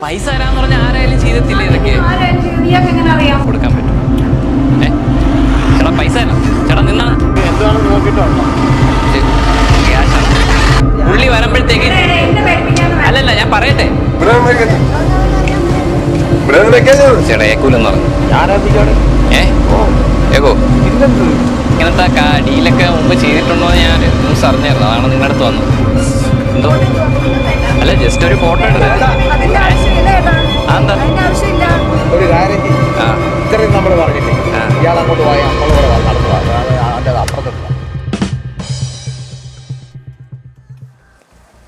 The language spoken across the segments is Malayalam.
പൈസ തരാന്ന് പറഞ്ഞാൽ ആരായാലും ചെയ്തിട്ടില്ല ഇതൊക്കെ കൊടുക്കാൻ പറ്റും. ചേട്ടാ പൈസ തരാം. ചേട്ടാ നിന്നാണ് ക്യാഷാണ്. പുള്ളി വരുമ്പോഴത്തേക്ക് അല്ലല്ല ഞാൻ പറയട്ടെ ചേട്ടാ ഏക്കൂലെന്ന് പറഞ്ഞു. ഏകോ ഇങ്ങനത്തെ ഡീലൊക്കെ മുമ്പ് ചെയ്തിട്ടുണ്ടോ എന്ന് ഞാൻ ന്യൂസ് അറിഞ്ഞായിരുന്നു. അതാണ് നിങ്ങളുടെ അടുത്ത് വന്നത്. എന്തോ അല്ല ജസ്റ്റ് ഒരു ഫോട്ടോ എടുത്തത്. ഒരു കാര്യം ഇത്രയും നമ്മൾ പറഞ്ഞില്ലേ ഇയാൾ അങ്ങോട്ട് പോയാൽ നമ്മളോട് നടത്തുക അതിൻ്റെ അപ്പുറത്തുള്ള.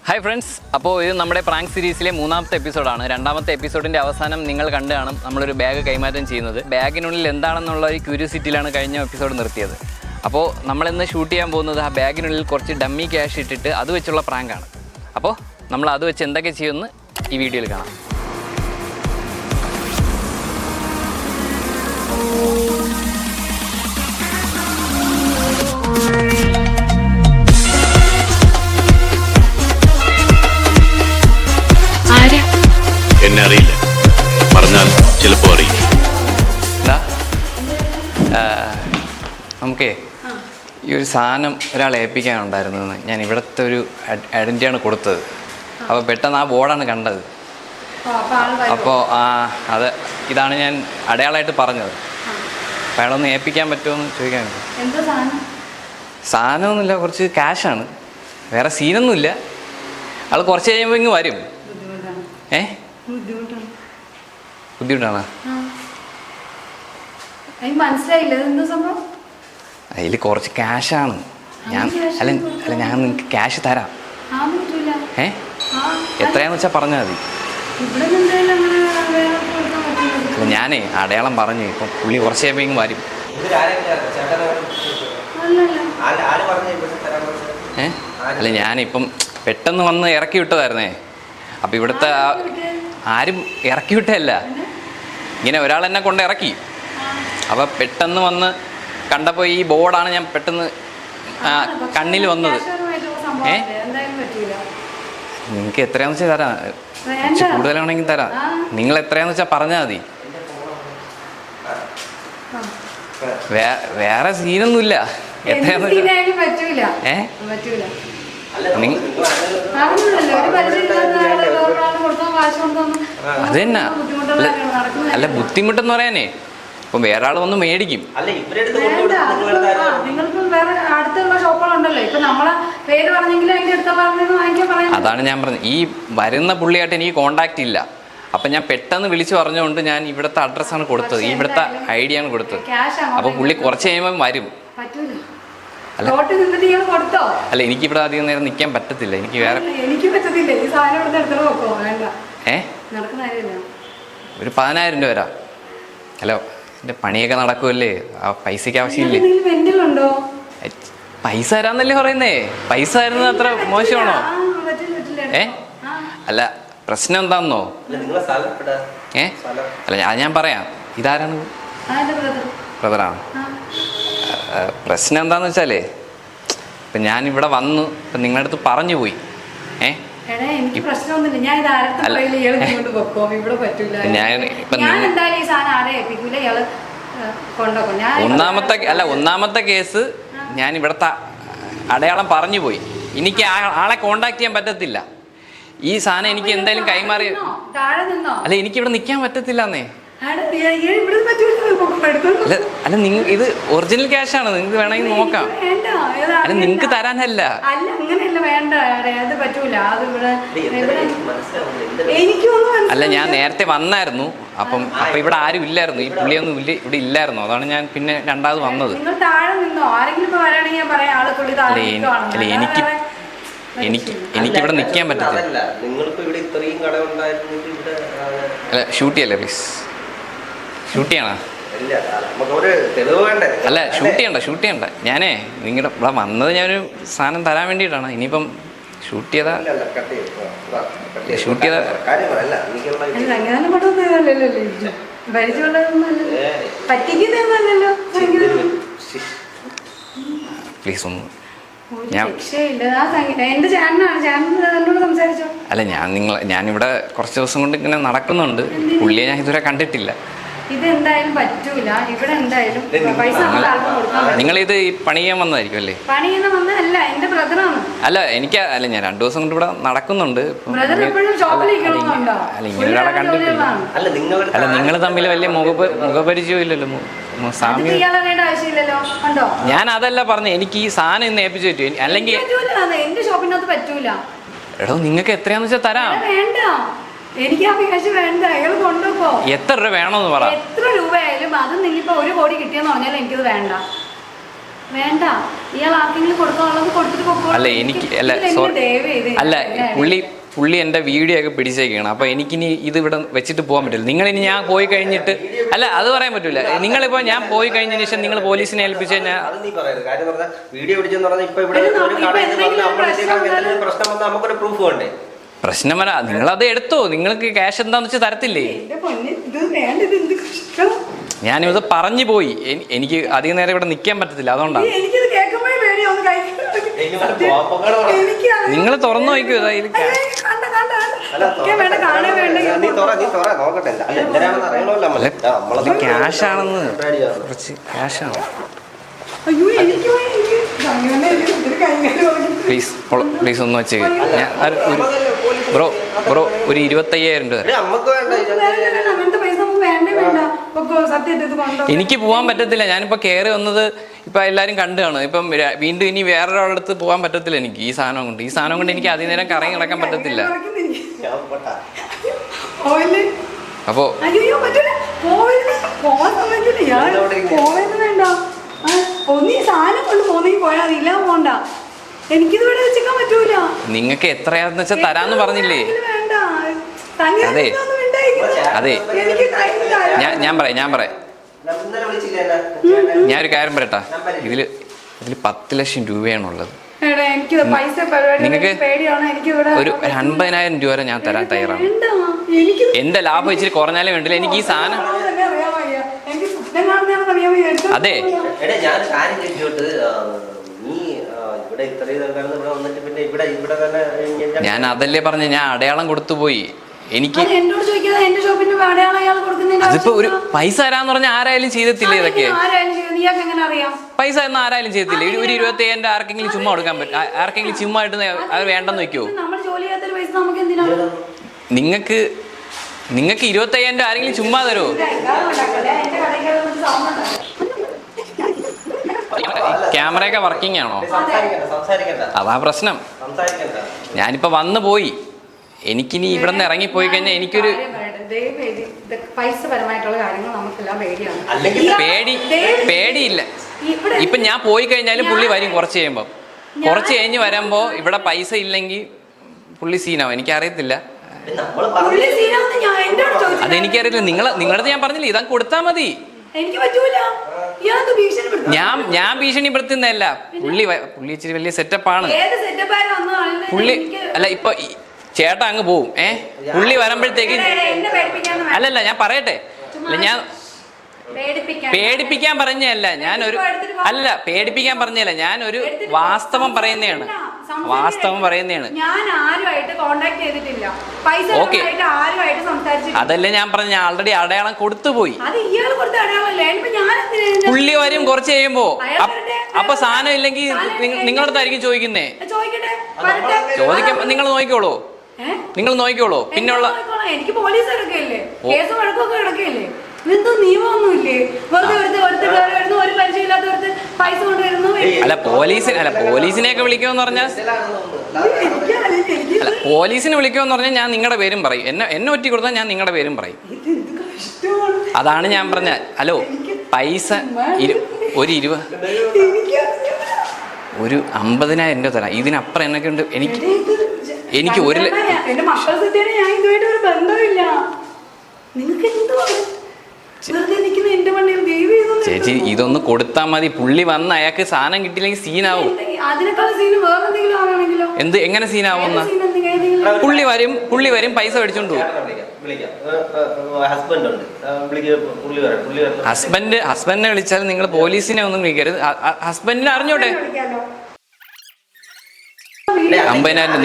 ഹായ് ഫ്രണ്ട്സ്, അപ്പോൾ ഇത് നമ്മുടെ പ്രാങ്ക് സീരീസിലെ മൂന്നാമത്തെ എപ്പിസോഡാണ്. രണ്ടാമത്തെ എപ്പിസോഡിൻ്റെ അവസാനം നിങ്ങൾ കണ്ടു കാണും നമ്മളൊരു ബാഗ് കൈമാറ്റം ചെയ്യുന്നത്. ബാഗിനുള്ളിൽ എന്താണെന്നുള്ള ഒരു ക്യൂരിയോസിറ്റിയിലാണ് കഴിഞ്ഞ എപ്പിസോഡ് നിർത്തിയത്. അപ്പോൾ നമ്മളിന്ന് ഷൂട്ട് ചെയ്യാൻ പോകുന്നത് ആ ബാഗിനുള്ളിൽ കുറച്ച് ഡമ്മി ക്യാഷ് ഇട്ടിട്ട് അത് വെച്ചുള്ള പ്രാങ്കാണ്. അപ്പോൾ നമ്മൾ അത് വെച്ച് എന്തൊക്കെ ചെയ്യുമെന്ന് ഈ വീഡിയോയിൽ കാണാം. എന്നെ അറിയില്ല, പറഞ്ഞാൽ ചിലപ്പോൾ അറിയില്ല. നമുക്കേ ഈ ഒരു സാധനം ഒരാളെ ഏൽപ്പിക്കാനുണ്ടായിരുന്നെന്ന് ഞാൻ ഇവിടുത്തെ ഒരു ഐഡൻറ്റിറ്റിയാണ് കൊടുത്തത്. അപ്പോൾ പെട്ടെന്ന് ആ ബോർഡാണ് കണ്ടത്. അപ്പോൾ അത് ഇതാണ് ഞാൻ അടയാളമായിട്ട് പറഞ്ഞത്. അപ്പോൾ അയാളൊന്ന് ഏൽപ്പിക്കാൻ പറ്റുമോ ചോദിക്കാനുണ്ട്. സാധനമൊന്നുമില്ല, കുറച്ച് ക്യാഷാണ്, വേറെ സീനൊന്നുമില്ല. ആൾ കുറച്ച് കഴിയുമ്പോൾ ഇങ്ങ് വരും. ബുദ്ധിമുട്ടാണ്. അതിൽ കുറച്ച് ക്യാഷാണ്. ഞാൻ നിങ്ങൾക്ക് ക്യാഷ് തരാം. എത്രയാന്ന് വെച്ചാൽ പറഞ്ഞാൽ മതി. അല്ല ഞാനേ അടയാളം പറഞ്ഞു. ഇപ്പം പുള്ളി കുറച്ച് കഴിയുമ്പോൾ ഇങ്ങ് വരും. അല്ല ഞാനിപ്പം പെട്ടെന്ന് വന്ന് ഇറക്കി വിട്ടതായിരുന്നേ. അപ്പം ഇവിടുത്തെ ആരും ഇറക്കി വിട്ടതല്ല, ഇങ്ങനെ ഒരാൾ എന്നെ കൊണ്ട് ഇറക്കി. അപ്പം പെട്ടെന്ന് വന്ന് കണ്ടപ്പോൾ ഈ ബോർഡാണ് ഞാൻ പെട്ടെന്ന് കണ്ണിൽ വന്നത്. നിങ്ങൾക്ക് എത്രയാന്ന് വെച്ചാൽ തരാം, കൂടുതലാണെങ്കിൽ തരാം. നിങ്ങൾ എത്രയാന്ന് വെച്ചാൽ പറഞ്ഞാൽ മതി. വേറെ സീനൊന്നുമില്ല. എത്രയാന്ന് അത് തന്നെ. അല്ല ബുദ്ധിമുട്ടെന്ന് പറയാനേ ഇപ്പം വേറെ ആൾ വന്ന് മേടിക്കും. അതാണ് ഞാൻ പറഞ്ഞത്. ഈ വരുന്ന പുള്ളിയായിട്ട് എനിക്ക് കോണ്ടാക്ട് ഇല്ല. അപ്പം ഞാൻ പെട്ടെന്ന് വിളിച്ചു പറഞ്ഞുകൊണ്ട് ഞാൻ ഇവിടുത്തെ അഡ്രസ്സാണ് കൊടുത്തത്, ഇവിടുത്തെ ഐഡിയ ആണ് കൊടുത്തത്. അപ്പോൾ പുള്ളി കുറച്ച് കഴിയുമ്പം വരും. അല്ല എനിക്കിവിടെ അധികം നേരം നിൽക്കാൻ പറ്റത്തില്ല. എനിക്ക് വേറെ ഒരു 10,000 രൂപ വരാം. ഹലോ, എൻ്റെ പണിയൊക്കെ നടക്കുമല്ലേ, ആ പൈസക്ക് ആവശ്യമില്ലേ? പൈസ തരാന്നല്ലേ പറയുന്നേ. പൈസ തരുന്നത് അത്ര മോശമാണോ? അല്ല പ്രശ്നം എന്താണെന്നോ? അല്ല ഞാൻ പറയാം. ഇതാരാണ്? ബ്രദറാണ്. പ്രശ്നം എന്താന്ന് വെച്ചാലേ ഇപ്പം ഞാനിവിടെ വന്നു, ഇപ്പം നിങ്ങളുടെ അടുത്ത് പറഞ്ഞു പോയി. ഒന്നാമത്തെ കേസ് ഞാൻ ഇവിടുത്തെ അടയാളം പറഞ്ഞു പോയി. എനിക്ക് ആളെ കോണ്ടാക്ട് ചെയ്യാൻ പറ്റത്തില്ല. ഈ സാധനം എനിക്ക് എന്തായാലും കൈമാറി. അല്ല എനിക്കിവിടെ നിൽക്കാൻ പറ്റത്തില്ലെന്നേ. അല്ല നിങ്ങൾ ഇത് ഒറിജിനൽ ക്യാഷാണ്, നിങ്ങൾക്ക് വേണമെങ്കിൽ നോക്കാം. അല്ല നിങ്ങൾക്ക് തരാനല്ല. അല്ല ഞാൻ നേരത്തെ വന്നായിരുന്നു. അപ്പം ഇവിടെ ആരും ഇല്ലായിരുന്നു, ഈ പുള്ളിയൊന്നും ഇവിടെ ഇല്ലായിരുന്നു. അതാണ് ഞാൻ പിന്നെ രണ്ടാമത് വന്നത്. അല്ല എനിക്കിവിടെ നിൽക്കാൻ പറ്റത്തില്ല. അല്ല ഷൂട്ട് ചെയ്യല്ലേ പ്ലീസ്. ഷൂട്ട് ചെയ്യണോ? അല്ല ഷൂട്ട് ചെയ്യണ്ട. ഞാനേ നിങ്ങളുടെ ഇവിടെ വന്നത് ഞാനൊരു സാധനം തരാൻ വേണ്ടിയിട്ടാണ്. ഇനിയിപ്പം ഷൂട്ട് ചെയ്താ പ്ലീസ് ഒന്ന് എന്റെ ചേട്ടനോട് സംസാരിച്ചോ? അല്ല ഞാനിവിടെ കുറച്ച് ദിവസം കൊണ്ട് ഇങ്ങനെ നടക്കുന്നുണ്ട്. പുള്ളിയെ ഞാൻ ഇതുവരെ കണ്ടിട്ടില്ല. ഇതെന്തായാലും പറ്റൂല. ഇവിടെ എന്തായാലും പൈസ നിങ്ങളിത് ഈ പണി ചെയ്യാൻ വന്നതായിരിക്കും അല്ലേ? പണി ചെയ്യുന്ന വന്നതല്ല, എന്റെ ബ്രദറാണ്. അല്ല ഞാൻ 2 ദിവസം കൊണ്ട് ഇവിടെ നടക്കുന്നുണ്ട്. ബ്രദർ എപ്പോഴും ഷോപ്പിലിരിക്കണമെന്നുണ്ടോ? അല്ല ഇങ്ങനെ ഒരാളെ കണ്ടിട്ടില്ല. അല്ല നിങ്ങൾ തമ്മിൽ വലിയ മുഖപരിചയം ഇല്ലല്ലോ, സാമ്യം. ആവശ്യമില്ലല്ലോ. ഉണ്ടോ? ഞാൻ അതല്ല പറഞ്ഞു, എനിക്ക് ഈ സാധനം ഇന്ന് ഏൽപ്പിച്ചു പറ്റും. അല്ലെങ്കിൽ എന്റെ ഷോപ്പിനകത്ത് പറ്റൂല. എടോ നിങ്ങൾക്ക് എത്രയാന്ന് വെച്ചാൽ തരാം. വേണ്ട, എനിക്ക് ആ കാശ് വേണ്ട. അയാൾ കൊണ്ടുപോ. എത്ര രൂപ വേണമെന്ന് പറ. എത്ര രൂപയായാലും അത് നിങ്ങളിപ്പോ 1 കോടി കിട്ടിയെന്ന് പറഞ്ഞാൽ എനിക്കത് വേണ്ട. വേണ്ട, ഇയാൾ ആർക്കെങ്കിലും കൊടുക്കാനുള്ളത് കൊടുത്തിട്ട് പോകും. അല്ല എനിക്ക് അല്ല പുള്ളി എൻ്റെ വീഡിയോ ഒക്കെ പിടിച്ചേക്കാണ്. അപ്പൊ എനിക്കിനി ഇത് ഇവിടെ വെച്ചിട്ട് പോകാൻ പറ്റില്ല. നിങ്ങളിനി ഞാൻ പോയി കഴിഞ്ഞിട്ട് അല്ല അത് പറയാൻ പറ്റില്ല. നിങ്ങളിപ്പോ ഞാൻ പോയി കഴിഞ്ഞതിന് ശേഷം നിങ്ങൾ പോലീസിനെ ഏൽപ്പിച്ചു കഴിഞ്ഞാൽ പ്രശ്നം വരാ. നിങ്ങളത് എടുത്തോ, നിങ്ങൾക്ക് ക്യാഷ് എന്താന്ന് വെച്ചാൽ തരത്തില്ലേ? ഞാനിത് പറഞ്ഞു പോയി. എനിക്ക് അധികം നേരം ഇവിടെ നിൽക്കാൻ പറ്റത്തില്ല, അതുകൊണ്ടാണ്. നിങ്ങൾ തുറന്നു നോക്കൂ. ക്യാഷ് ആണെന്ന്, കുറച്ച് ക്യാഷാണ്. പ്ലീസ് ഒന്ന് വെച്ച് ബ്രോ ഒരു 25,000 രൂപ. എനിക്ക് പോകാൻ പറ്റത്തില്ല. ഞാനിപ്പോ കയറി വന്നത് ഇപ്പൊ എല്ലാരും കണ്ടു കാണും. ഇപ്പം വീണ്ടും ഇനി വേറൊരാളുടെ അടുത്ത് പോകാൻ പറ്റത്തില്ല എനിക്ക് ഈ സാധനം കൊണ്ട് എനിക്ക് അധികം നേരം കറങ്ങി നടക്കാൻ പറ്റത്തില്ല. അപ്പോ നിങ്ങൾക്ക് എത്രയാന്ന് വെച്ചാൽ തരാന്ന് പറഞ്ഞില്ലേ? അതെ ഞാൻ പറയാം ഞാനൊരു കാര്യം പറയട്ടാ. ഇതില് 10 ലക്ഷം രൂപയാണുള്ളത്. നിങ്ങൾക്ക് ഒരു 50,000 രൂപ വരെ ഞാൻ തരാൻ തയ്യാറാണ്. എന്റെ ലാഭം ഇച്ചിരി കുറഞ്ഞാലും വേണ്ടില്ല. എനിക്ക് ഈ സാധനം അതെ ഞാൻ അതല്ലേ പറഞ്ഞ, ഞാൻ അടയാളം കൊടുത്തു പോയി. എനിക്ക് അതിപ്പോ ഒരു പൈസ തരാന്ന് പറഞ്ഞാൽ ആരായാലും ചെയ്തിട്ടില്ലേ? ഇതൊക്കെ പൈസ ഒന്നും ആരായാലും ചെയ്തിട്ടില്ലേ? ഒരു 25,000 ആർക്കെങ്കിലും ചുമ്മാ കൊടുക്കാൻ പറ്റും? ആർക്കെങ്കിലും ചുമ്മാ ഇട്ട് അത് വേണ്ടെന്ന് വെക്കോ? നിങ്ങൾക്ക് 25,000 ആരെങ്കിലും ചുമ്മാ തരുമോ? ക്യാമറയൊക്കെ വർക്കിംഗ് ആണോ? അതാ പ്രശ്നം. ഞാനിപ്പോ വന്നു പോയി. എനിക്കിനി ഇവിടെ നിന്ന് ഇറങ്ങിപ്പോയി കഴിഞ്ഞാൽ എനിക്കൊരു പേടിയില്ല. ഇപ്പൊ ഞാൻ പോയി കഴിഞ്ഞാലും പുള്ളി വരും. കുറച്ച് കഴിഞ്ഞ് വരുമ്പോ ഇവിടെ പൈസ ഇല്ലെങ്കിൽ പുള്ളി സീനാവും. എനിക്കറിയത്തില്ല, അതെനിക്കറിയില്ല. നിങ്ങളത് ഞാൻ പറഞ്ഞില്ല, ഇതാ കൊടുത്താ മതി. ഞാൻ ഭീഷണിപ്പെടുത്തുന്നതല്ല. പുള്ളി ഇച്ചിരി വലിയ സെറ്റപ്പാണ്. പുള്ളി അല്ല ഇപ്പൊ ചേട്ടാ അങ്ങ് പോവും. പുള്ളി വരുമ്പോഴത്തേക്ക് അല്ലല്ല ഞാൻ പറയട്ടെ. ഞാൻ പേടിപ്പിക്കാൻ പറഞ്ഞല്ല, പേടിപ്പിക്കാൻ പറഞ്ഞല്ല. ഞാനൊരു വാസ്തവം പറയുന്നതാണ്. ഞാൻ ആരുമായിട്ട് കോണ്ടാക്ട് ചെയ്തിട്ടില്ല. ഓക്കെ, അതല്ലേ ഞാൻ പറഞ്ഞ. ഞാൻ ആൾറെഡി അടയാളം കൊടുത്തുപോയി. പുള്ളി വരും കുറച്ച് കഴിയുമ്പോ. അപ്പൊ സാധനം ഇല്ലെങ്കിൽ നിങ്ങളുടെ അടുത്തായിരിക്കും ചോദിക്കുന്നേ. ചോദിക്കാൻ നിങ്ങൾ നോക്കിക്കോളൂ. പിന്നെയുള്ള എനിക്ക് പോലീസുകാരൊക്കെ ഇല്ലേ, കേസും വഴക്കൊക്കെ കിടക്കല്ലേ? ഇതെന്തോ നിയമമൊന്നുമില്ലേ? ഒരു പരിചയമില്ലാത്തവർക്ക് പൈസ കൊണ്ടുവരുന്നു. അല്ല പോലീസിനെയൊക്കെ വിളിക്കുമെന്ന് പറഞ്ഞാൽ പോലീസിനെ വിളിക്കുമെന്ന് പറഞ്ഞാൽ ഞാൻ നിങ്ങളുടെ പേരും പറയും. എന്നെ ഒറ്റി കൊടുത്താൽ ഞാൻ നിങ്ങളുടെ പേരും പറയും. അതാണ് ഞാൻ പറഞ്ഞ. ഹലോ, പൈസ ഒരു 50,000 രൂപ തരാം. ഇതിനപ്പുറം എന്നൊക്കെ ഉണ്ട്. എനിക്ക് എന്റെ മക്കളെ സത്യാണ്. ഞാൻ ഇതുമായിട്ട് ഒരു ബന്ധമില്ല. നിങ്ങൾക്ക് ചേച്ചി ഇതൊന്ന് കൊടുത്താൽ മതി. പുള്ളി വന്ന് അയാൾക്ക് സാധനം കിട്ടിയില്ലെങ്കിൽ സീനാവും. എങ്ങനെ സീനാവുന്ന? പുള്ളി വരും പൈസ മേടിച്ചോണ്ട് പോകും. ഹസ്ബൻഡിനെ വിളിച്ചാൽ നിങ്ങൾ പോലീസിനെ ഒന്നും വിളിക്കരുത്. ഹസ്ബൻഡിനെ അറിഞ്ഞോട്ടെ. 50,000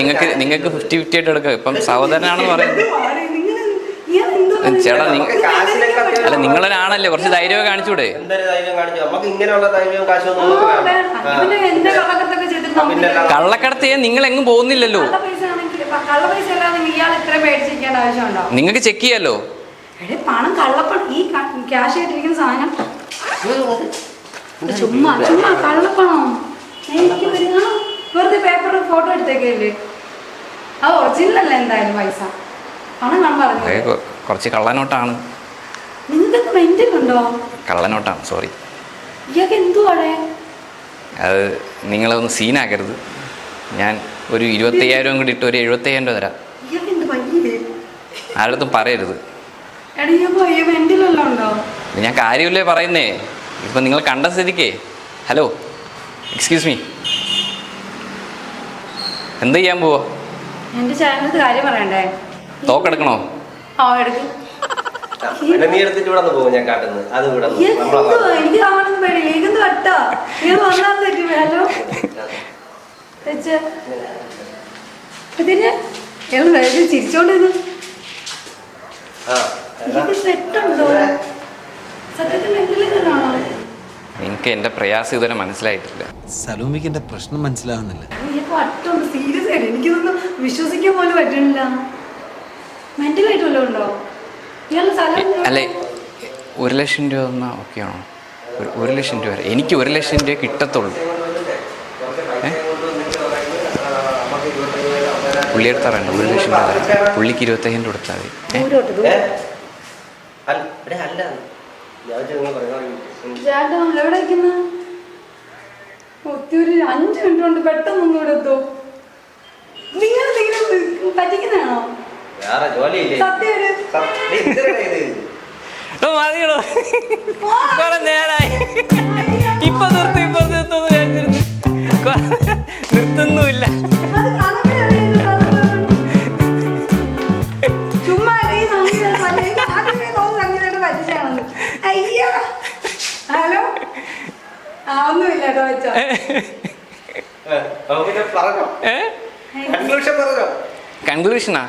നിങ്ങൾക്ക് 50-50 ആയിട്ട് എടുക്കാം. ഇപ്പം സഹോദരനാണെന്ന് പറയുന്നത്. ചേട്ടാ അല്ല നിങ്ങളാണല്ലേ, കുറച്ച് ധൈര്യമൊക്കെ കാണിച്ചൂടെ? കള്ളക്കടത്ത് ചെയ്യാൻ നിങ്ങൾ എങ്ങും പോകുന്നില്ലല്ലോ. നിങ്ങൾക്ക് ചെക്ക് ചെയ്യാലോ. പണം കള്ളപ്പണം, ഈ ക്യാഷ് ആയിട്ടിരിക്കുന്ന സാധനം ചുമ്മാ കള്ളപ്പണോ? എനിക്ക് വരിക വെറുതെ പേപ്പറിൽ ഫോട്ടോ എടുത്തേക്കല്ലേ, അത് ഒറിജിനൽ അല്ല എന്തായാലും പൈസ. പണം കാണാൻ പറഞ്ഞു കുറച്ച് കള്ളനോട്ടാണ്. നിങ്ങൾക്ക് മെന്റൽ ഉണ്ടോ? കള്ളനോട്ടാണ്, സോറി. ഇയാൾക്ക് എന്തുവാടേ? അത് നിങ്ങളൊന്ന് സീനാക്കരുത്. ഞാൻ ഒരു 25,000 കൂടി ഇട്ട് ഒരു 75,000 രൂപ തരാം. ഇയാൾക്ക് എന്ത് പയ്യേ? ആരടുത്തും പറയരുത്. മെന്റലെല്ലാം ഉണ്ടോ? ഞാൻ കാര്യമില്ലേ പറയുന്നേ. ഇപ്പം നിങ്ങൾ കണ്ട സ്ഥിതിക്കേ. ഹലോ, എക്സ്ക്യൂസ് മീ, എന്ത് ചെയ്യാൻ പോവോ? എന്റെ ചാനലിൽ കാര്യം പറയണ്ടേ? തോക്കെടുക്കണോ? ആ എടുക്ക്. എനിക്ക് കാണുന്ന പേടി. ഏകന്ത് വട്ടാ നിങ്ങൾ വന്നാൽ തെറ്റും. ഹലോ ഇതിന് ചിരിച്ചോണ്ടിരുന്നു. സെറ്റുണ്ടോ? സത്യത്തിൽ മെന്റലിലാണോ? എനിക്ക് എൻ്റെ പ്രയാസം ഇതുവരെ മനസ്സിലായിട്ടില്ല. സലോമിക്ക് എൻ്റെ പ്രശ്നം മനസ്സിലാവുന്നില്ല. സീരിയസ് ആയിട്ട് എനിക്കിതൊന്നും വിശ്വസിക്കാൻ പോലും പറ്റണില്ല. മെന്റലായിട്ട് വല്ലതും ഉണ്ടോ? അല്ലേ, 1,00,000 രൂപ തന്നാൽ ഓക്കെ ആണോ? 1,00,000 രൂപ വരെ എനിക്ക് 1,00,000 രൂപ കിട്ടത്തുള്ളൂ. പുള്ളി എടുത്താൽ വേണ്ട, 1,00,000 രൂപ തരാം. പുള്ളിക്ക് 25,000 രൂപ കൊടുത്താൽ മതി. ഒത്തിരി 5 മിനിറ്റ് കൊണ്ട് പെട്ടെന്നൊന്നും ഇവിടെ എത്തോ? നിങ്ങൾ എന്തെങ്കിലും പറ്റിക്കുന്നതാണോ? മതിയോ? കുറെ നേരായി. ഇപ്പൊ നിർത്തുന്നില്ല. ഹലോ, ഒന്നുമില്ല കേട്ടോ വെച്ചോ. കൺക്ലൂഷനാ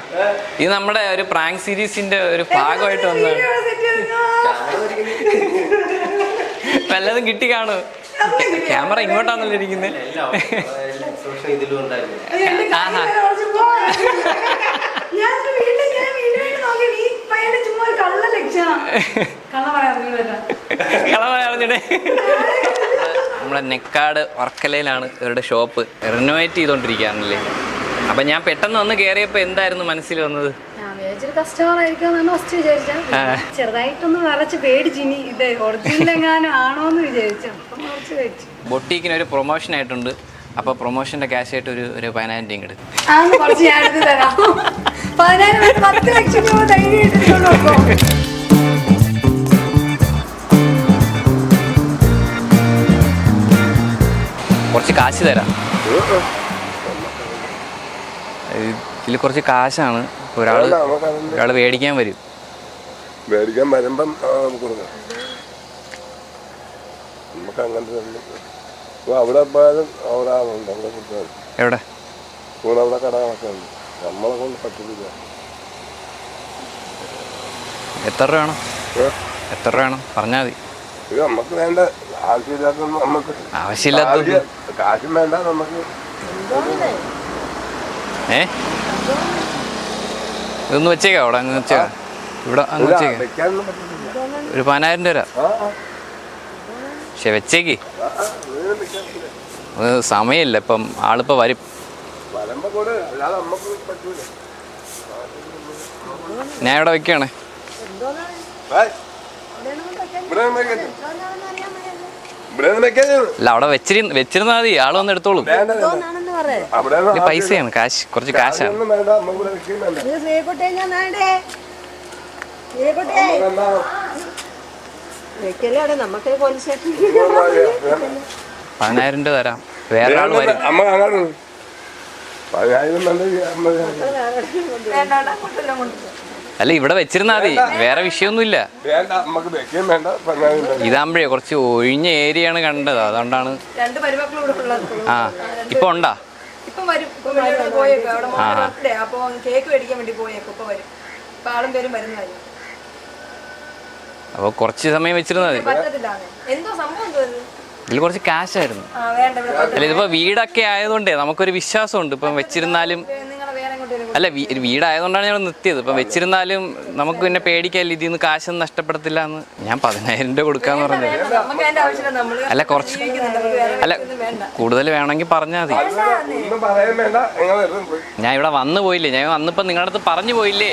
ഇത്? നമ്മുടെ ഒരു പ്രാങ്ക് സീരീസിന്റെ ഒരു ഭാഗമായിട്ട് വന്ന വല്ലതും കിട്ടി കാണും. ക്യാമറ ഇങ്ങോട്ടാണല്ലോ ഇരിക്കുന്നത്. നമ്മുടെ നെക്കാട് വർക്കലയിലാണ് ഇവരുടെ ഷോപ്പ്. റിനോവേറ്റ് ചെയ്തോണ്ടിരിക്കുകയാണല്ലേ. അപ്പൊ ഞാൻ പെട്ടെന്ന് വന്ന് കയറിയപ്പോ എന്തായിരുന്നു മനസ്സിൽ വന്നത്? കസ്റ്റമർ ആയിരിക്കും ഫസ്റ്റ് വിചാരിച്ച. ചെറുതായിട്ടൊന്ന് നിറച്ച് പേടിച്ചിനി ഇത് ഒറിജിനൽ എങ്ങാനും ആണോന്ന് വിചാരിച്ചു. ബൊട്ടീക്കിന് ഒരു പ്രൊമോഷൻ ആയിട്ടുണ്ട്. അപ്പൊ പ്രൊമോഷന്റെ ക്യാഷ് ആയിട്ട് ഒരു 10,000 രൂപ എടുത്ത് കുറച്ച് ഞാൻ എടുത്ത് തരാം. 10 ലക്ഷം രൂപ ധൈര്യം. കുറച്ച് കാശ് തരാം. ഇതിൽ കുറച്ച് കാശാണ്. ഒരാൾ മേടിക്കാൻ വരും. മേടിക്കാൻ വരുമ്പം കൊടുക്കാം. നമുക്ക് അങ്ങനത്തെ അവിടെ പോയാലും അവിടെ ആളുണ്ട്. അവിടെ കൊടുത്താൽ എവിടെ അവിടെ കടകളൊക്കെ ഉണ്ട്. നമ്മളെ കൊണ്ട് പറ്റില്ല. എത്ര രൂപ വേണം? എത്ര രൂപ വേണം പറഞ്ഞാൽ മതി. ഇത് നമുക്ക് വേണ്ട ആവശ്യമില്ലാത്ത നമുക്ക് ആവശ്യമില്ലാത്ത കാശും വേണ്ട നമുക്ക്. ഇതൊന്ന് വെച്ചേക്കാം അവിടെ അങ്ങ് വെച്ചേക്കാം. ഇവിടെ അങ്ങ് വെച്ചേക്കാം. ഒരു 10,000 രൂപ തരാം. പക്ഷെ വെച്ചേക്ക്. സമയമില്ല ഇപ്പം. ആളിപ്പോ വരും. ഞാൻ ഇവിടെ വെക്കുകയാണേ. അല്ല അവിടെ വെച്ചിരുന്നാ മതി. ആള് വന്ന് എടുത്തോളൂ. പൈസയാണ്, കാശ്, കുറച്ച് കാശാണ്. നമുക്ക് 10,000 രൂപ തരാം. വേറെ ആൾ വരും. അല്ല ഇവിടെ വെച്ചിരുന്നാ മതി. വേറെ വിഷയമൊന്നുമില്ല. ഇതാകുമ്പോഴേ കുറച്ച് ഒഴിഞ്ഞ ഏരിയയാണ് കണ്ടത്. അതുകൊണ്ടാണ്. ആ ഇപ്പൊ ഉണ്ടാ? പോയേക്കും അവിടെ മോനെ അപ്പൊ കേക്ക് മേടിക്കാൻ വേണ്ടി പോയേക്കും. ഇപ്പൊ വരും. ഇപ്പൊ ആളും പേരും വരുന്നതായിരിക്കും. അപ്പോൾ കുറച്ച് സമയം വെച്ചിരുന്നാൽ മതി. പറ്റത്തില്ല. എന്തോ സംഭവം എന്തോ ഇതിൽ കുറച്ച് കാശായിരുന്നു. അല്ല ഇതിപ്പോ വീടൊക്കെ ആയതുകൊണ്ടേ നമുക്കൊരു വിശ്വാസമുണ്ട്. ഇപ്പം വെച്ചിരുന്നാലും അല്ല വീടായതുകൊണ്ടാണ് ഞങ്ങൾ നിർത്തിയത്. ഇപ്പം വെച്ചിരുന്നാലും നമുക്ക് പിന്നെ പേടിക്കാല്ല, ഇതിൽ നിന്ന് കാശൊന്നും നഷ്ടപ്പെടത്തില്ല എന്ന്. ഞാൻ 10,000 രൂപ കൊടുക്കാന്ന് പറഞ്ഞത്. അല്ല കുറച്ച് അല്ല കൂടുതൽ വേണമെങ്കിൽ പറഞ്ഞാൽ മതി. ഞാൻ ഇവിടെ വന്നു പോയില്ലേ, ഞാൻ വന്നിപ്പോ നിങ്ങളുടെ അടുത്ത് പറഞ്ഞു പോയില്ലേ,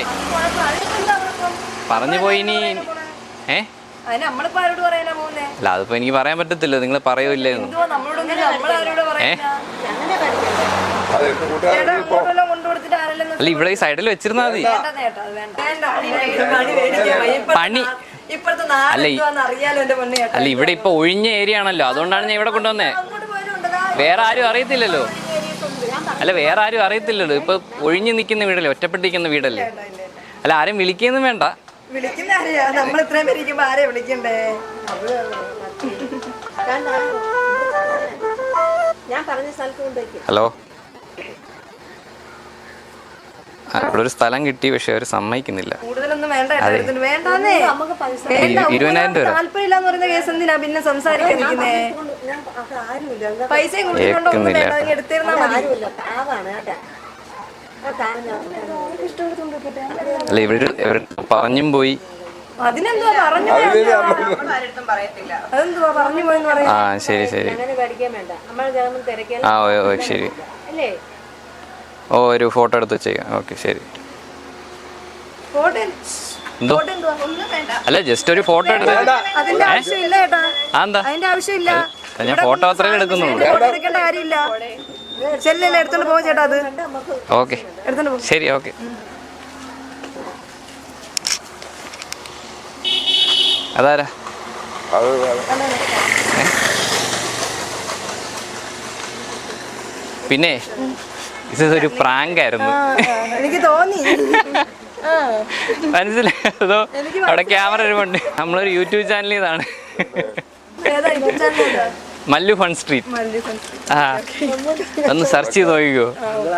പറഞ്ഞു പോയി. ഇനി അല്ല അതിപ്പോ എനിക്ക് പറയാൻ പറ്റത്തില്ല, നിങ്ങൾ പറയൂല്ലേ. അല്ല ഇവിടെ ഈ സൈഡിൽ വെച്ചിരുന്നാ മതി. പണി അല്ല ഇവിടെ ഇപ്പൊ ഒഴിഞ്ഞ ഏരിയ ആണല്ലോ, അതുകൊണ്ടാണ് ഞാൻ ഇവിടെ കൊണ്ടുവന്നേ. വേറെ ആരും അറിയത്തില്ലല്ലോ. അല്ല വേറെ ആരും അറിയത്തില്ലല്ലോ. ഇപ്പൊ ഒഴിഞ്ഞു നിൽക്കുന്ന വീടല്ലേ, ഒറ്റപ്പെട്ടിരിക്കുന്ന വീടല്ലേ. അല്ല ആരും വിളിക്കൊന്നും വേണ്ട. നമ്മൾ ഇത്രയും പേര് ഇരിക്കുമ്പോ ആരെയാ വിളിക്കണ്ടേ? ഞാൻ പറഞ്ഞ സ്ഥലത്ത് കൊണ്ടുവയ്ക്കും. ഹലോ, ഇവിടെ ഒരു സ്ഥലം കിട്ടി, പക്ഷെ അവർ സമ്മതിക്കുന്നില്ല. കൂടുതലൊന്നും വേണ്ട. 20,000 രൂപ താല്പര്യമില്ലാന്ന് പറയുന്ന കേസ് എന്തിനാ പിന്നെ സംസാരിക്കാൻ നിൽക്കുന്നേ? പൈസയും എടുത്തിരുന്നാ മതി. അല്ല ഇവര് പറഞ്ഞും പോയി. അതിനെന്തുവാ പറഞ്ഞു അതെന്തുവാ പറഞ്ഞു പോയെന്ന് പറയാ. ആ ശരി ശരി. ആ ഓ ശരി. ഓ ഒരു ഫോട്ടോ എടുത്ത് വെച്ചേക്കാം. ഓക്കെ ശരി. എന്തോ അല്ല ജസ്റ്റ് ഒരു ഫോട്ടോ എടുത്ത്. അതിന്റെ ആവശ്യമില്ല ചേട്ടാ. എന്താ അതിന്റെ ആവശ്യമില്ല. ഞാൻ ഫോട്ടോ അത്രയും എടുക്കുന്നുള്ളൂ. എടുക്കേണ്ട കാര്യമില്ല. ചെല്ലല്ലേ എടുത്തോണ്ട് പോകും ചേട്ടാ. അത് ഓക്കെ ശരി. ഓക്കെ അതാരാ? പിന്നെ ഇതൊരു പ്രാങ്ക് ആയിരുന്നു. എനിക്ക് തോന്നി. മനസ്സിലായതോ? അവിടെ ക്യാമറ ഇരുപുണ്ട്. നമ്മളൊരു യൂട്യൂബ് ചാനൽ ഇതാണ്, മല്ലു ഫൺ സ്ട്രീറ്റ്. ആ ഒന്ന് സെർച്ച് ചെയ്ത് നോക്കിക്കോ.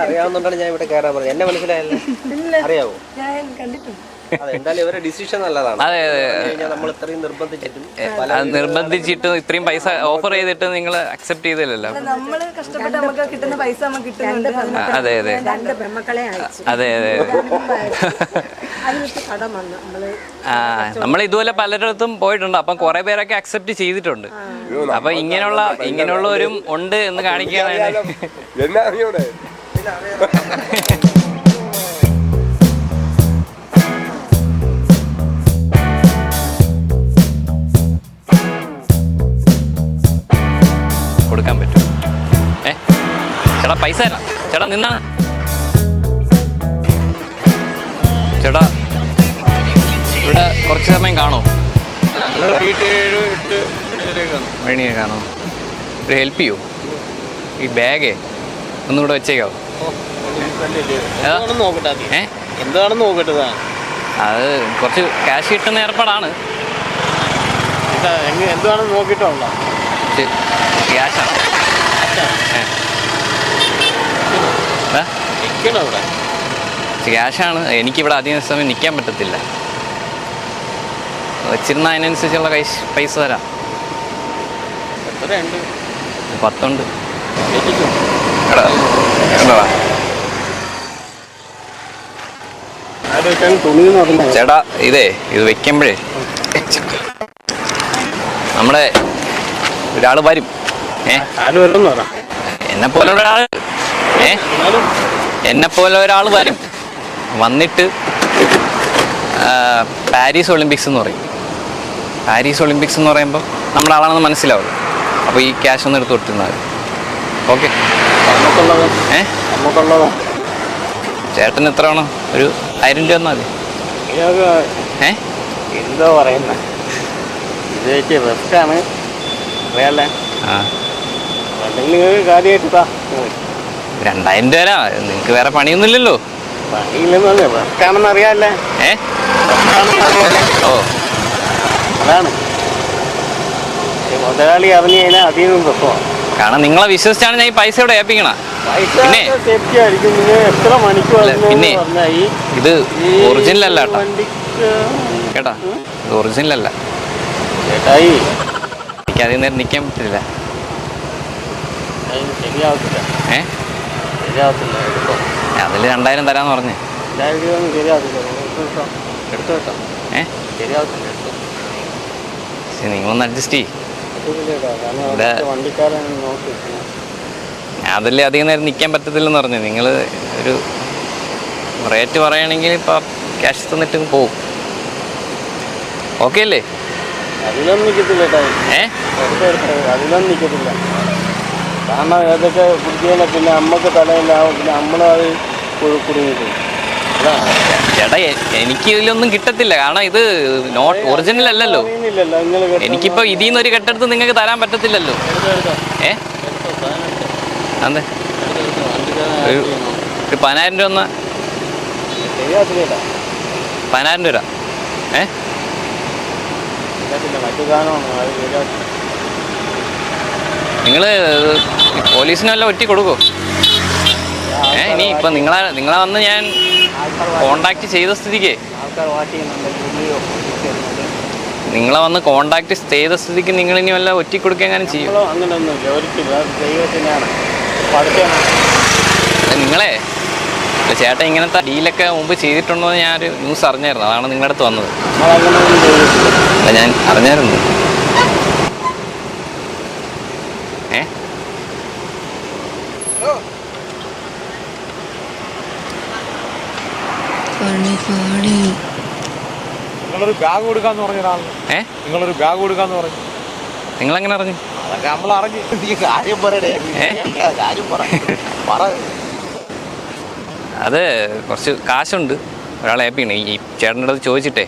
അറിയാവുന്നതാണ് ഞാൻ ഇവിടെ കയറാൻ പറഞ്ഞത്. എന്നെ മനസ്സിലായല്ലോ, അറിയാവോ? ഞാൻ കണ്ടിട്ടുണ്ട്. എന്തായാലും ഇവരുടെ ഡിസിഷൻ നല്ലതാണ്. അതെ അതെ. നമ്മൾ ഇത്രയും നിർബന്ധിച്ചിട്ട് ഇത്രയും പൈസ ഓഫർ ചെയ്തിട്ട് നിങ്ങൾ അക്സെപ്റ്റ് ചെയ്തില്ലല്ലോ. നമ്മള് കഷ്ടപ്പെട്ട് നമുക്ക് കിട്ടുന്ന പൈസ നമുക്ക് കിട്ടുന്നുണ്ട്. അതെ അതെ അതെ അതെ. ആ നമ്മൾ ഇതുപോലെ പലരിടത്തും പോയിട്ടുണ്ട്. അപ്പം കുറെ പേരൊക്കെ അക്സെപ്റ്റ് ചെയ്തിട്ടുണ്ട്. അപ്പൊ ഇങ്ങനെയുള്ളവരും ഉണ്ട് എന്ന് കാണിക്കാനാണ്. കൊടുക്കാൻ പറ്റും. ചേട്ടാ പൈസ തരാം. ചേട്ടാ നിന്നാ ചേട്ടാ ഇവിടെ കുറച്ച് സമയം കാണോ? മണിയെ കാണോ? ഒരു ഹെൽപ്പ് ചെയ്യൂ. ഈ ബാഗേ ഒന്നുകൂടെ വെച്ചേക്കാവോ? എന്താണെന്ന് നോക്കട്ടെ. അത് കുറച്ച് ക്യാഷ് കിട്ടുന്ന ഏർപ്പാടാണ്. എന്താണെന്ന് നോക്കിയിട്ടുള്ള ക്യാഷാണ്. ക്യാഷാണ്. എനിക്കിവിടെ അധികം സമയം നിൽക്കാൻ പറ്റത്തില്ല. വെച്ചിരുന്ന അതിനനുസരിച്ചുള്ള പൈസ തരാം. 10 ഉണ്ട്. ചേട്ടാ ഇത് വെക്കുമ്പോഴേ നമ്മുടെ ഒരാൾ വരും. എന്നെപ്പോലെ ഒരാൾ വരും. വന്നിട്ട് പാരീസ് ഒളിമ്പിക്സ് എന്ന് പറയും. പാരീസ് ഒളിമ്പിക്സ് എന്ന് പറയുമ്പോൾ നമ്മുടെ ആളാണെന്ന് മനസ്സിലാവും. അപ്പോൾ ഈ ക്യാഷ് ഒന്ന് എടുത്ത് കൊടുത്തിരുന്നാൽ ഓക്കെ. ചേട്ടന് എത്ര വേണം? ഒരു 1000 രൂപ എന്നാൽ മതി. എന്താ പറയുന്നത്? ഇത് റിസ്ക്കാണ് അറിയാല്ലേ. ആ 2000 രൂപ തരാം. നിങ്ങൾക്ക് വേറെ പണിയൊന്നുമില്ലല്ലോ. പണിയില്ലെന്നല്ലേ, റിസ്ക്കാണെന്ന് അറിയാല്ലേ. ഓ അതാണ് മുതലാളി അറിഞ്ഞു കഴിഞ്ഞാൽ അതിൽ നിന്നും പ്രശ്നമാണ്. കാരണം നിങ്ങളെ വിശ്വസിച്ചാണ് ഞാൻ ഈ പൈസ ഇവിടെ ഏൽപ്പിക്കണം. പിന്നെ സേഫ്റ്റി ആയിരിക്കും. നിങ്ങൾ എത്ര മണിക്ക് അല്ല, പിന്നെ പറഞ്ഞാൽ ഇത് ഒറിജിനൽ അല്ല കേട്ടോ വണ്ടിക്ക് കേട്ടാ, ഇത് ഒറിജിനൽ അല്ല. ചേട്ടായി എനിക്ക് അധികം നേരം നിൽക്കാൻ പറ്റില്ല. ശരിയാവത്തില്ല, ഏ ശരിയാവത്തില്ല. എടുത്തോ, അതിൽ 2000 തരാന്ന് പറഞ്ഞേ. ശരിയാവത്തില്ല. എടുത്തോ കേട്ടോ, ഏ ശരിയാവത്തില്ല. എടുത്തോ, ശരി, നിങ്ങളൊന്ന് അഡ്ജസ്റ്റ് ചെയ്യും. കാരണം വണ്ടിക്കാരൻ നോക്കി. അതിൽ അധികം നേരം നിൽക്കാൻ പറ്റത്തില്ലെന്ന് പറഞ്ഞു. നിങ്ങൾ ഒരു റേറ്റ് പറയുകയാണെങ്കിൽ ഇപ്പം ക്യാഷ് തന്നിട്ട് പോവും. ഓക്കെ അല്ലേ? അതിലൊന്നും നിൽക്കത്തില്ല ചേട്ടായി. അതിലൊന്നും നിൽക്കത്തില്ല. കാരണം ഏതൊക്കെ പിടിച്ചതിനെ പിന്നെ അമ്മക്ക് തലയിലാവും, പിന്നെ നമ്മളത് കുടുങ്ങിയിട്ട്. ചേട്ടാ എനിക്ക് ഇതിലൊന്നും കിട്ടത്തില്ല, കാരണം ഇത് നോട്ട് ഒറിജിനൽ അല്ലല്ലോ. എനിക്കിപ്പോൾ ഇതിൽ നിന്ന് ഒരു കെട്ടെടുത്ത് നിങ്ങൾക്ക് തരാൻ പറ്റത്തില്ലല്ലോ. ഏ അതെ, ഒരു 10,000 രൂപ 10,000 രൂപ. ഏ നിങ്ങൾ പോലീസിന് വല്ല ഒറ്റി കൊടുക്കുമോ? ഇനി ഇപ്പം നിങ്ങളെ വന്ന് ഞാൻ കോണ്ടാക്ട് ചെയ്ത സ്ഥിതിക്ക് നിങ്ങളെ വന്ന് കോണ്ടാക്ട് ചെയ്ത സ്ഥിതിക്ക് നിങ്ങൾ ഇനി വല്ല ഒറ്റി കൊടുക്കുകയെങ്ങനെ ചെയ്യും? നിങ്ങളെ ചേട്ടൻ ഇങ്ങനത്തെ ഡീലൊക്കെ മുമ്പ് ചെയ്തിട്ടുണ്ടോ എന്ന് ഞാനൊരു ന്യൂസ് അറിഞ്ഞായിരുന്നു. അതാണ് നിങ്ങളുടെ അടുത്ത് വന്നത്. അല്ല, ഞാൻ അറിഞ്ഞായിരുന്നു. ഏ നിങ്ങളൊരു ബാഗ് കൊടുക്കാന്ന് പറഞ്ഞതാണ്. നിങ്ങളൊരു ബാഗ് കൊടുക്കാന്ന് പറഞ്ഞു. നിങ്ങളെങ്ങനെ അറിഞ്ഞു? അതൊക്കെ നമ്മൾ അറിഞ്ഞു. നീ കാര്യം പറയടേ, കാര്യം പറ. അത് കുറച്ച് കാശുണ്ട്, ഒരാളെ ഏൽപ്പിക്കണം. ഈ ചേട്ടൻ്റെ അടുത്ത് ചോദിച്ചിട്ടേ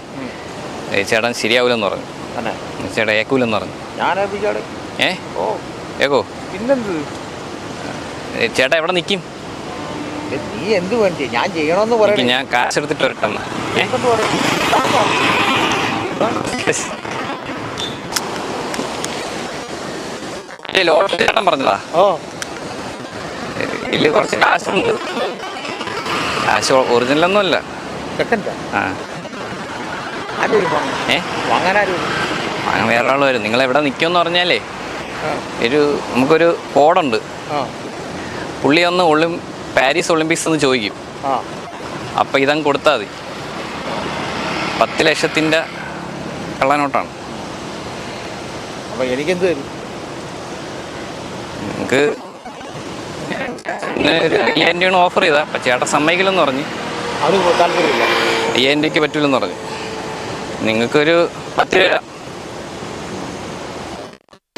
ചേട്ടൻ ശരിയാവില്ലെന്ന് പറഞ്ഞു. ചേട്ടൻ ഏക്കൂലെന്ന് പറഞ്ഞു. ഞാൻ ഏൽപ്പിക്കാടെ. ഓ ഏക്കോ പിന്നെന്ത് ചേട്ടാ എവിടെ നിൽക്കും? നീ എന്ത് വേണ്ടി ഞാൻ ചെയ്യണമെന്ന് പറയും. ഞാൻ കാശ് എടുത്തിട്ട് വരട്ടെന്നാ. ചേട്ടൻ പറഞ്ഞതാ. ഇതില് കുറച്ച് കാശുണ്ട്. കാശ് ഒറിജിനലൊന്നും അല്ല. വാങ്ങാൻ വേറെ ആൾ വരും. നിങ്ങൾ എവിടെ നിൽക്കുമെന്ന് പറഞ്ഞാലേ നമുക്കൊരു കോഡുണ്ട്. പുള്ളി ഒന്ന് പാരീസ് ഒളിമ്പിക്സ് എന്ന് ചോദിക്കും. അപ്പം ഇതങ്ങ് കൊടുത്താൽ മതി. 10 ലക്ഷത്തിൻ്റെ കള്ളനോട്ടാണ്. അപ്പം എനിക്കെന്ത് തരും? നിങ്ങൾക്ക് 5,000 രൂപയാണ് ഓഫർ ചെയ്താൽ. അപ്പം ചേട്ടൻ സമ്മതിക്കില്ലെന്ന് പറഞ്ഞ്. അത് താല്പര്യമില്ല. 5,000 രൂപയ്ക്ക് പറ്റില്ലെന്ന് പറഞ്ഞു. നിങ്ങൾക്കൊരു 10 രൂപ.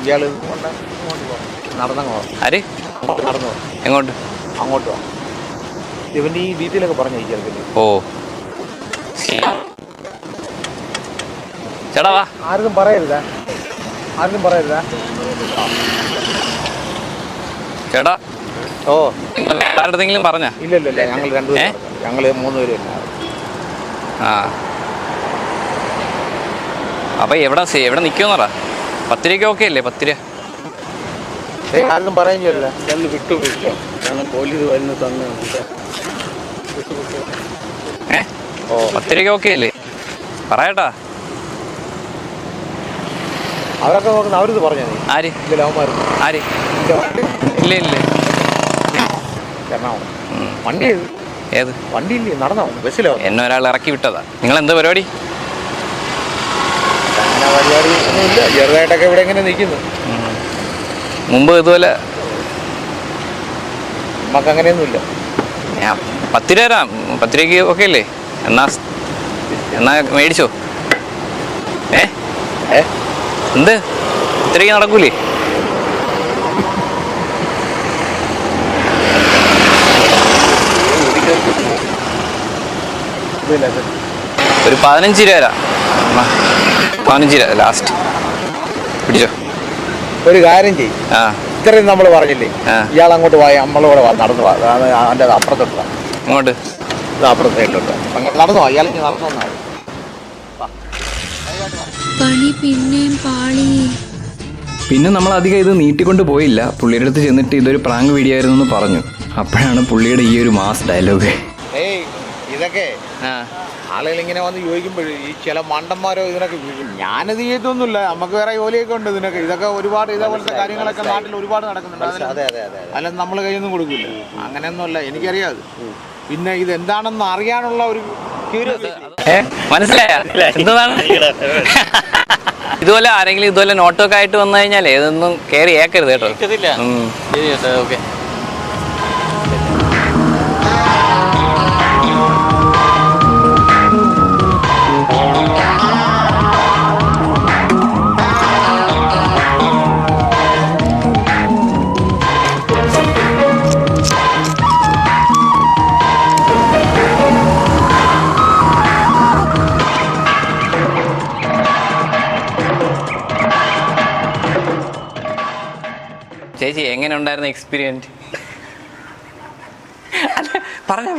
ഇയാൾ നടന്നങ്ങോ? ആര് നടന്നു? എങ്ങോട്ട്? അങ്ങോട്ട് വാ. ഇവൻ്റെ ഈ ഡീറ്റെയിലൊക്കെ പറഞ്ഞു ചേർക്കില്ലേ? ഓ ചേട്ടാ വാ. ആരും പറയരുതാ, ആരും പറയരുതാ. ചേട്ടാ ഓ ആരുടെങ്കിലും പറഞ്ഞാ? ഇല്ല, ഞങ്ങൾ 2 പേരും, ഞങ്ങൾ 3 പേരും തന്നെ. ആ അപ്പം എവിടെ നിൽക്കുമെന്ന് പറ. 10 രൂപയ്ക്ക് ഓക്കെ അല്ലേ? 10 രൂപ ആരും പറയുകയും ചെയ്യില്ല. ചെന്ന് വിട്ടുപോയില്ല, കാരണം പോലീസ് വരുന്ന തന്നെ. 10 രൂപയ്ക്ക് ഓക്കെ അല്ലേ? പറയട്ടാ. അവരൊക്കെ നോക്കുന്ന അവരിത് പറഞ്ഞാൽ നീ ആര്? ഇല്ല അവന്മാർ ആര്? ഇല്ല എറണാകുളം വണ്ടി ഏത് വണ്ടി ഇല്ലേ? നടന്നോ? ബസ്സിലോ? എന്നെ ഒരാൾ ഇറക്കി വിട്ടതാ. നിങ്ങൾ എന്താ പരിപാടി? അങ്ങനെ പരിപാടി ഒന്നുമില്ല, ചെറുതായിട്ടൊക്കെ ഇവിടെ ഇങ്ങനെ നിൽക്കുന്നു. മുമ്പ് ഇതുപോലെ നമുക്ക് അങ്ങനെയൊന്നുമില്ല. ഞാൻ 10 രൂപ തരാം. 10 രൂപയ്ക്ക് ഓക്കെ അല്ലേ? എന്നാ മേടിച്ചോ. എന്ത് 10 രൂപയ്ക്ക് നടക്കൂലേ? ഒരു 15 രൂപ തരാം. 15 രൂപ ലാസ്റ്റ് പിടിച്ചോ. ഒരു കാര്യം ചെയ്യും, ഇത്രയും നമ്മൾ പറഞ്ഞില്ലേ, ഇയാൾ അങ്ങോട്ട് പോയി നമ്മളോട് നടന്നു പോവാ. അതിൻ്റെ അപ്പുറത്തോട്ട് അങ്ങോട്ട് അപ്പുറത്തെ സൈഡിലോട്ട് നടന്നു പോവാ. ഇയാൾക്ക് നടന്നു വന്നാൽ പണി പിന്നെയും പാളി. പിന്നെ നമ്മൾ അധികം ഇത് നീട്ടിക്കൊണ്ട് പോയില്ല. പുള്ളിയുടെ അടുത്ത് ചെന്നിട്ട് ഇതൊരു പ്രാങ്ക് വീഡിയോ ആയിരുന്നു എന്ന് പറഞ്ഞു. അപ്പോഴാണ് പുള്ളിയുടെ ഈ ഒരു മാസ് ഡയലോഗ്. ഏയ് ഇതൊക്കെ ആ ആളുകൾ ഇങ്ങനെ വന്ന് ചോദിക്കുമ്പോൾ ഈ ചില മണ്ടന്മാരോ ഇതിനൊക്കെ ഞാനിത് ചെയ്തൊന്നുമില്ല, നമുക്ക് വേറെ ജോലിയൊക്കെ ഉണ്ട് ഇതിനൊക്കെ. ഇതൊക്കെ ഒരുപാട് ഇതേപോലത്തെ കാര്യങ്ങളൊക്കെ നാട്ടിൽ ഒരുപാട് നടക്കുന്നുണ്ട്. അല്ല നമ്മൾ കയ്യൊന്നും കൊടുക്കില്ല, അങ്ങനെയൊന്നുമല്ല, എനിക്കറിയാം അത്. പിന്നെ ഇതെന്താണെന്ന് അറിയാനുള്ള ഒരു മനസ്സിലായ എന്താണ് ഇതുപോലെ ആരെങ്കിലും ഇതുപോലെ നോട്ടൊക്കെ ആയിട്ട് വന്നു കഴിഞ്ഞാലേ ഇതൊന്നും കയറി ഏക്കരുത് കേട്ടോ. ഓക്കെ. ചേച്ചി എങ്ങനെ ഉണ്ടായിരുന്നു എക്സ്പീരിയൻസ്? പറഞ്ഞ